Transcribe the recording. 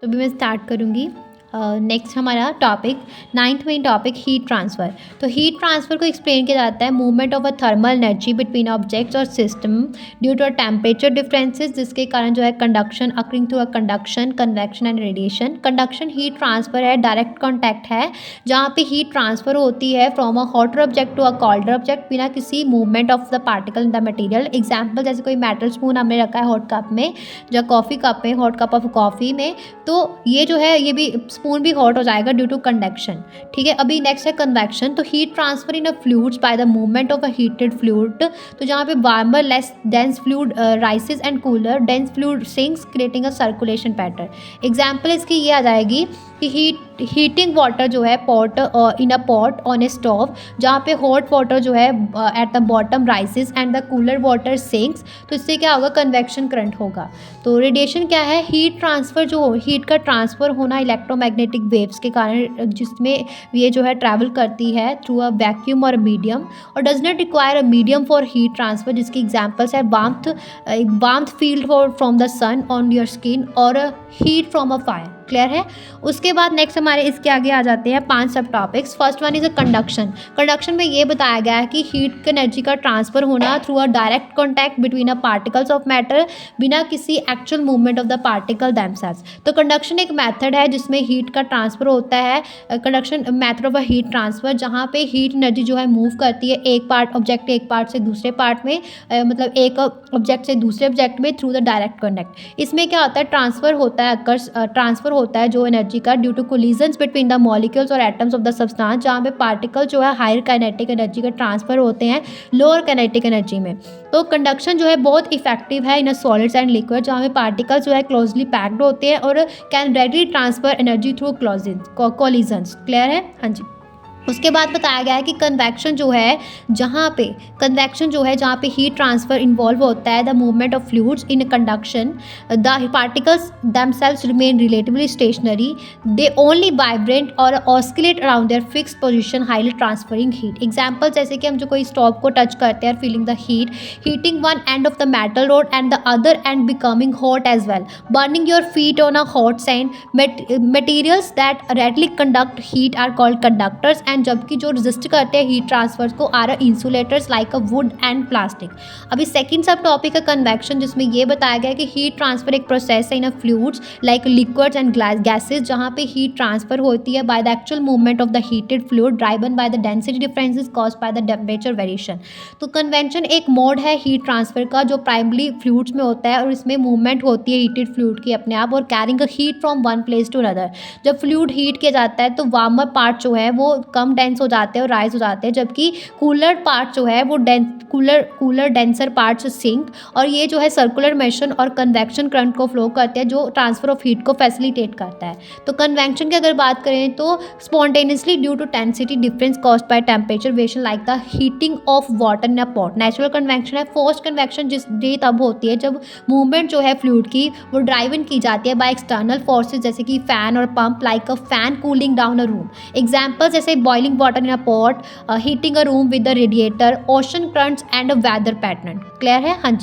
तो अभी मैं स्टार्ट करूँगी। नेक्स्ट हमारा topic 9th main topic heat transfer. तो हीट ट्रांसफ़र को एक्सप्लेन किया जाता है movement of a thermal energy between objects और system due to a temperature differences, जिसके कारण जो है conduction occurring through a conduction, convection and radiation. Conduction heat transfer है, डायरेक्ट कॉन्टैक्ट है जहाँ पे हीट ट्रांसफ़र होती है from a hotter object to a colder object बिना किसी movement of the particle in the material. Example जैसे कोई मेटल स्पून हमने रखा है हॉट कप में या कॉफ़ी कप में, हॉट कप ऑफ कॉफ़ी में, तो ये जो है ये भी स्पून भी हॉट हो जाएगा ड्यू टू कंडक्शन। ठीक है, अभी नेक्स्ट है कन्वेक्शन। तो heat transfer in a fluids by the movement of a heated fluid. तो जहाँ पे warmer less dense fluid राइसेस and cooler dense fluid sinks creating a circulation pattern. Example इसकी ये आ जाएगी कि हीटिंग वाटर जो है pot in a pot on A stove, जहाँ पे हॉट वाटर जो है at the bottom राइसेस and the cooler water sinks. तो इससे क्या होगा, कन्वेक्शन करंट होगा। तो रेडिएशन क्या है, हीट ट्रांसफ़र जो हीट का ट्रांसफ़र होना इलेक्ट्रोमैग्नेटिक वेव्स के कारण, जिसमें ये जो है ट्रैवल करती है थ्रू अ वैक्यूम और मीडियम और does not require a medium for heat transfer, जिसकी एग्जांपल्स है warmth felt from the sun on your skin और heat from a fire. Clear है। उसके बाद नेक्स्ट हमारे इसके आगे आ जाते हैं 5 सब topics. First one is a conduction. Conduction में ये बताया गया है कि हीट एनर्जी का ट्रांसफर होना through a direct contact between a particles of matter बिना किसी actual movement of the particle themselves. तो कंडक्शन एक मेथड है जिसमें हीट का ट्रांसफर होता है। Conduction method of a heat transfer, जहाँ पे हीट एनर्जी जो है मूव करती है एक पार्ट से दूसरे पार्ट में, मतलब एक ऑब्जेक्ट से दूसरे ऑब्जेक्ट में थ्रू द डायरेक्ट कॉन्टैक्ट। इसमें क्या होता है, ट्रांसफर होता है जो एनर्जी का due to collisions between the molecules और एटम्स ऑफ द सब्सटेंस, जहाँ पे पार्टिकल जो है हायर काइनेटिक एनर्जी का ट्रांसफर होते हैं लोअर काइनेटिक एनर्जी में। तो कंडक्शन जो है बहुत इफेक्टिव है in a solids and liquid, जहाँ पे पार्टिकल्स जो है क्लोजली पैक्ड होते हैं और can readily transfer energy through collisions. Clear है, हाँ जी। उसके बाद बताया गया है कि कन्वेक्शन जो है जहाँ पे हीट ट्रांसफर इन्वॉल्व होता है the movement of fluids in conduction, the particles themselves remain relatively stationary, they only vibrate or oscillate around their fixed position, highly transferring heat। Example जैसे कि हम जो कोई स्टोव को टच करते हैं, feeling the heat, heating one end of the metal rod and the other end becoming hot as well, burning your feet on a hot sand. Materials that readily conduct heat are called conductors, and जबकि जो resist करते हैं heat transfer को are insulators like a wood and plastic. अभी second subtopic है convection, जिसमें ये बताया गया है कि हीट ट्रांसफर एक प्रोसेस है in a fluids like liquids and gases, जहाँ पे हीट ट्रांसफर होती है by the actual movement of the heated fluid driven by the density differences caused by the temperature variation. तो कन्वेक्शन एक mode है heat transfer का जो primary fluids में होता है और इसमें मूवमेंट होती है हीटेड फ्लूइड की अपने आप और carrying a heat from one place to another. जब फ्लूइड हीट किया जाता है तो वार्मर पार्ट जो है वो कम डेंस हो जाते हैं और राइज हो जाते हैं, जबकि कूलर पार्ट जो है वो कूलर डेंसर पार्ट सिंक, और ये जो है सर्कुलर मोशन और कन्वेक्शन करंट को फ्लो करते हैं जो ट्रांसफर ऑफ हीट को फैसिलिटेट करता है। तो कन्वेक्शन की अगर बात करें तो spontaneously due to density difference caused by temperature variation like the heating of water in a pot. Natural convection है। फोर्स्ड कन्वेक्शन ये तब होती है जब मूवमेंट जो है फ्लूइड की वो ड्राइव इन की जाती है बाय एक्सटर्नल फोर्सेज, जैसे कि फैन और pump, like a fan cooling down a room. Example जैसे boiling water in a pot, heating a room with the radiator, ocean currents and a weather pattern. Clear है, हाँ जी।